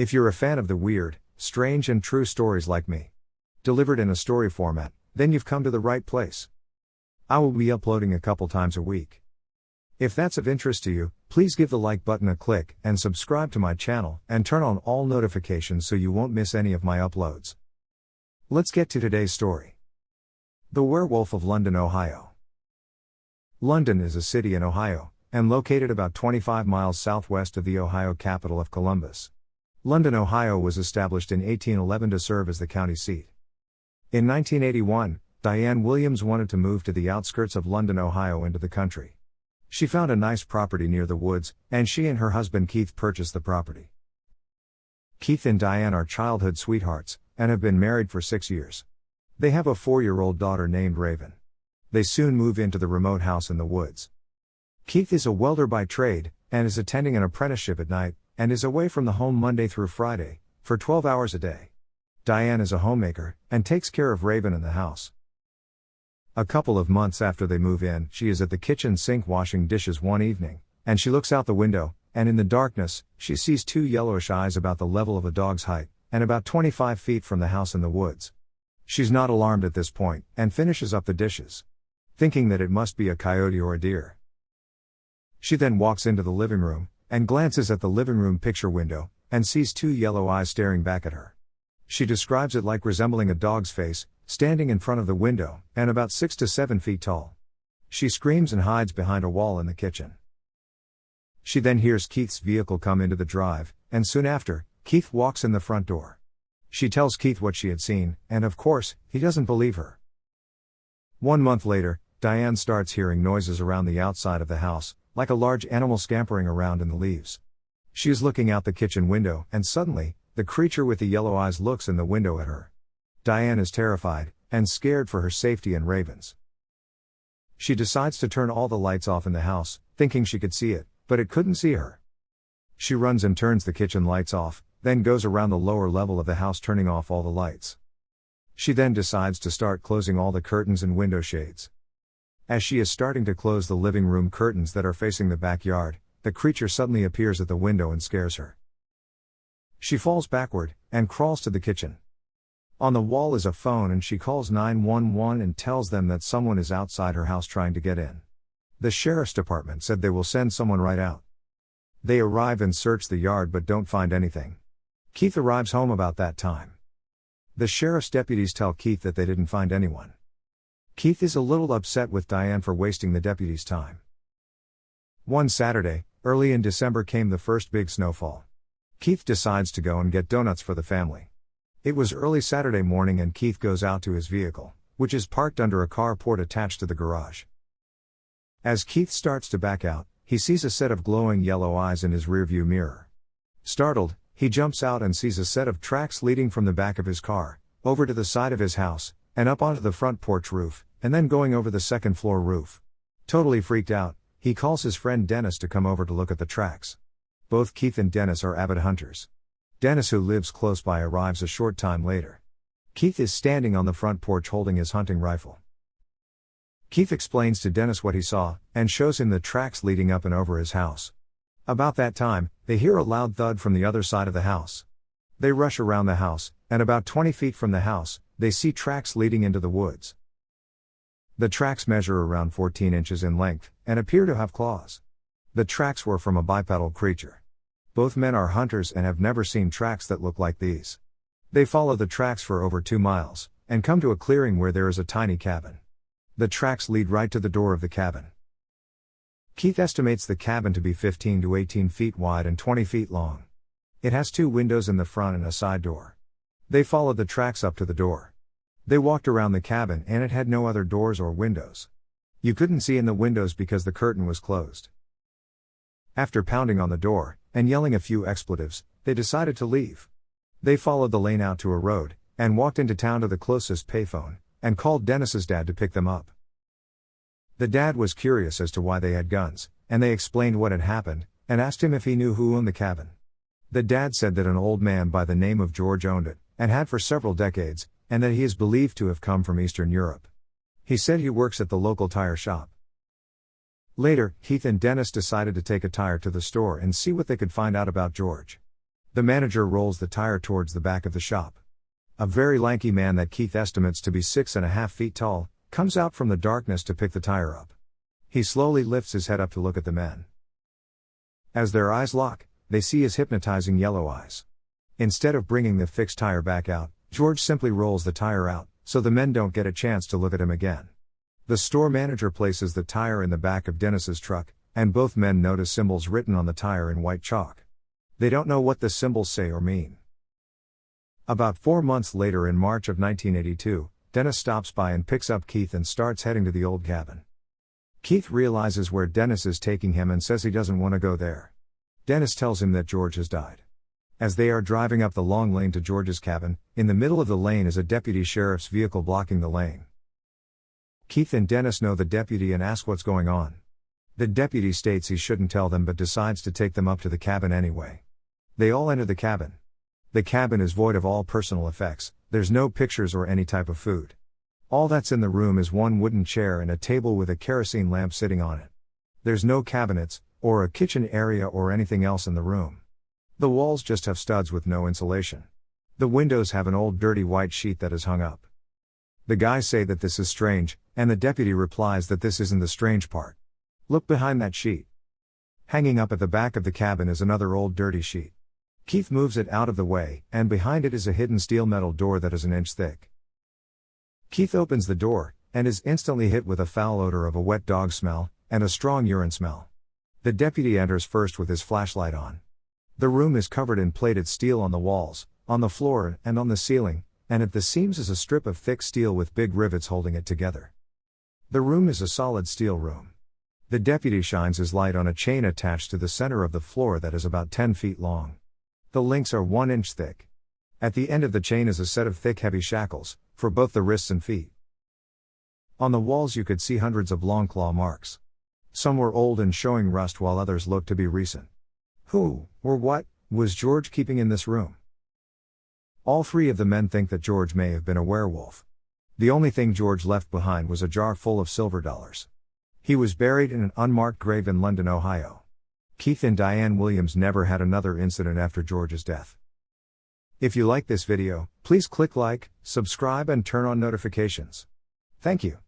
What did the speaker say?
If you're a fan of the weird, strange and true stories like me, delivered in a story format, then you've come to the right place. I will be uploading a couple times a week. If that's of interest to you, please give the like button a click and subscribe to my channel and turn on all notifications so you won't miss any of my uploads. Let's get to today's story. The Werewolf of London, Ohio. London is a city in Ohio, and located about 25 miles southwest of the Ohio capital of Columbus. London, Ohio was established in 1811 to serve as the county seat. In 1981, Diane Williams wanted to move to the outskirts of London, Ohio into the country. She found a nice property near the woods, and she and her husband Keith purchased the property. Keith and Diane are childhood sweethearts, and have been married for 6 years. They have a 4-year-old daughter named Raven. They soon move into the remote house in the woods. Keith is a welder by trade, and is attending an apprenticeship at night, and is away from the home Monday through Friday, for 12 hours a day. Diane is a homemaker, and takes care of Raven in the house. A couple of months after they move in, she is at the kitchen sink washing dishes one evening, and she looks out the window, and in the darkness, she sees 2 yellowish eyes about the level of a dog's height, and about 25 feet from the house in the woods. She's not alarmed at this point, and finishes up the dishes, thinking that it must be a coyote or a deer. She then walks into the living room, and glances at the living room picture window, and sees 2 yellow eyes staring back at her. She describes it like resembling a dog's face, standing in front of the window, and about 6 to 7 feet tall. She screams and hides behind a wall in the kitchen. She then hears Keith's vehicle come into the drive, and soon after, Keith walks in the front door. She tells Keith what she had seen, and of course, he doesn't believe her. 1 month later, Diane starts hearing noises around the outside of the house, like a large animal scampering around in the leaves. She is looking out the kitchen window, and suddenly, the creature with the yellow eyes looks in the window at her. Diane is terrified, and scared for her safety and Raven's. She decides to turn all the lights off in the house, thinking she could see it, but it couldn't see her. She runs and turns the kitchen lights off, then goes around the lower level of the house turning off all the lights. She then decides to start closing all the curtains and window shades. As she is starting to close the living room curtains that are facing the backyard, the creature suddenly appears at the window and scares her. She falls backward, and crawls to the kitchen. On the wall is a phone, and she calls 911 and tells them that someone is outside her house trying to get in. The sheriff's department said they will send someone right out. They arrive and search the yard but don't find anything. Keith arrives home about that time. The sheriff's deputies tell Keith that they didn't find anyone. Keith is a little upset with Diane for wasting the deputies' time. One Saturday, early in December, came the first big snowfall. Keith decides to go and get donuts for the family. It was early Saturday morning, and Keith goes out to his vehicle, which is parked under a carport attached to the garage. As Keith starts to back out, he sees a set of glowing yellow eyes in his rearview mirror. Startled, he jumps out and sees a set of tracks leading from the back of his car, over to the side of his house, and up onto the front porch roof, and then going over the second floor roof. Totally freaked out, he calls his friend Dennis to come over to look at the tracks. Both Keith and Dennis are avid hunters. Dennis, who lives close by, arrives a short time later. Keith is standing on the front porch holding his hunting rifle. Keith explains to Dennis what he saw, and shows him the tracks leading up and over his house. About that time, they hear a loud thud from the other side of the house. They rush around the house, and about 20 feet from the house, they see tracks leading into the woods. The tracks measure around 14 inches in length, and appear to have claws. The tracks were from a bipedal creature. Both men are hunters and have never seen tracks that look like these. They follow the tracks for over 2 miles, and come to a clearing where there is a tiny cabin. The tracks lead right to the door of the cabin. Keith estimates the cabin to be 15 to 18 feet wide and 20 feet long. It has 2 windows in the front and a side door. They followed the tracks up to the door. They walked around the cabin, and it had no other doors or windows. You couldn't see in the windows because the curtain was closed. After pounding on the door, and yelling a few expletives, they decided to leave. They followed the lane out to a road, and walked into town to the closest payphone, and called Dennis's dad to pick them up. The dad was curious as to why they had guns, and they explained what had happened, and asked him if he knew who owned the cabin. The dad said that an old man by the name of George owned it, and had for several decades, and that he is believed to have come from Eastern Europe. He said he works at the local tire shop. Later, Keith and Dennis decided to take a tire to the store and see what they could find out about George. The manager rolls the tire towards the back of the shop. A very lanky man that Keith estimates to be 6.5 feet tall, comes out from the darkness to pick the tire up. He slowly lifts his head up to look at the men. As their eyes lock, they see his hypnotizing yellow eyes. Instead of bringing the fixed tire back out, George simply rolls the tire out, so the men don't get a chance to look at him again. The store manager places the tire in the back of Dennis's truck, and both men notice symbols written on the tire in white chalk. They don't know what the symbols say or mean. About 4 months later, in March of 1982, Dennis stops by and picks up Keith and starts heading to the old cabin. Keith realizes where Dennis is taking him and says he doesn't want to go there. Dennis tells him that George has died. As they are driving up the long lane to George's cabin, in the middle of the lane is a deputy sheriff's vehicle blocking the lane. Keith and Dennis know the deputy and ask what's going on. The deputy states he shouldn't tell them but decides to take them up to the cabin anyway. They all enter the cabin. The cabin is void of all personal effects, there's no pictures or any type of food. All that's in the room is one wooden chair and a table with a kerosene lamp sitting on it. There's no cabinets, or a kitchen area or anything else in the room. The walls just have studs with no insulation. The windows have an old dirty white sheet that is hung up. The guys say that this is strange, and the deputy replies that this isn't the strange part. Look behind that sheet. Hanging up at the back of the cabin is another old dirty sheet. Keith moves it out of the way, and behind it is a hidden steel metal door that is an inch thick. Keith opens the door, and is instantly hit with a foul odor of a wet dog smell, and a strong urine smell. The deputy enters first with his flashlight on. The room is covered in plated steel on the walls, on the floor, and on the ceiling, and at the seams is a strip of thick steel with big rivets holding it together. The room is a solid steel room. The deputy shines his light on a chain attached to the center of the floor that is about 10 feet long. The links are 1 inch thick. At the end of the chain is a set of thick heavy shackles, for both the wrists and feet. On the walls you could see hundreds of long claw marks. Some were old and showing rust while others looked to be recent. Who, or what, was George keeping in this room? All 3 of the men think that George may have been a werewolf. The only thing George left behind was a jar full of silver dollars. He was buried in an unmarked grave in London, Ohio. Keith and Diane Williams never had another incident after George's death. If you like this video, please click like, subscribe and turn on notifications. Thank you.